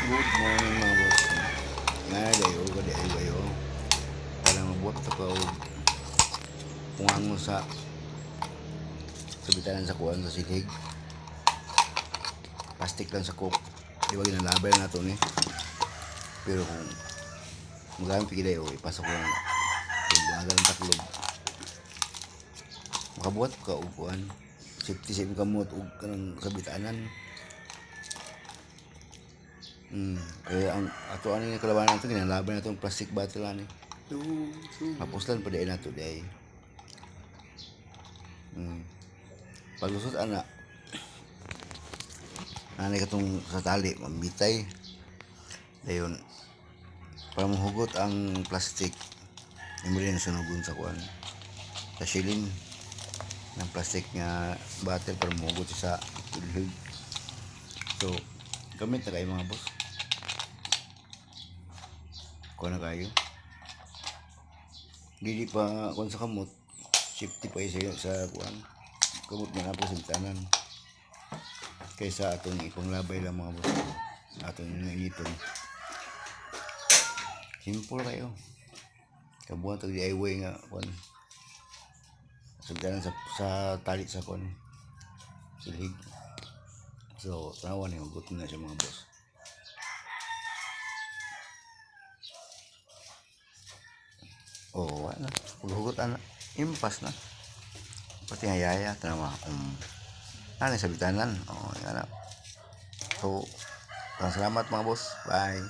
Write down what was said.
Good morning mga boss. Nga dayo ko dayo kayo para mabuot ako pungang mo sa bitanan sa kuwan sa silig. Plastic lang sa cook. Di ba ginalabay na ito ni. Pero kung magamit pigi dayo ipasok ko lang yung bungagan ng taklog. Makabuhat ka upuan. Safety safe kamot ug kanang kabitanan. Kaya ang ato ani nga kalabanan nato ginalaban nato ang plastic bottle ani. Mapuslan pa dai nato dai. Paglusot ana. Nanay katong sa tali mambitay. Dayon para mahugot ang plastic. Imo rin sunugon sa kuan. Sa shilling ng plastic nga bottle para mahugot sa ilhig. So, gamit na kayo mga boss. Kuha na kayo. Dili pa kuan sa kamot. Safety pa sa kuan. Kamot na po sa bitanan. Kaysa atong ipanglabay lang mga boss. Atong initon. Simple kayo. Kabuhan tag DIY nga kuan. Sa bitanan sa tali sa kuan. Silhig. So, tanawan yung hugot na siya mga boss. Oh, ano? Hugot ana. Impas na. Pati nga yaya. Tanawa. Ano sa bitanan? Oh, yan na. So, salamat mga boss. Bye.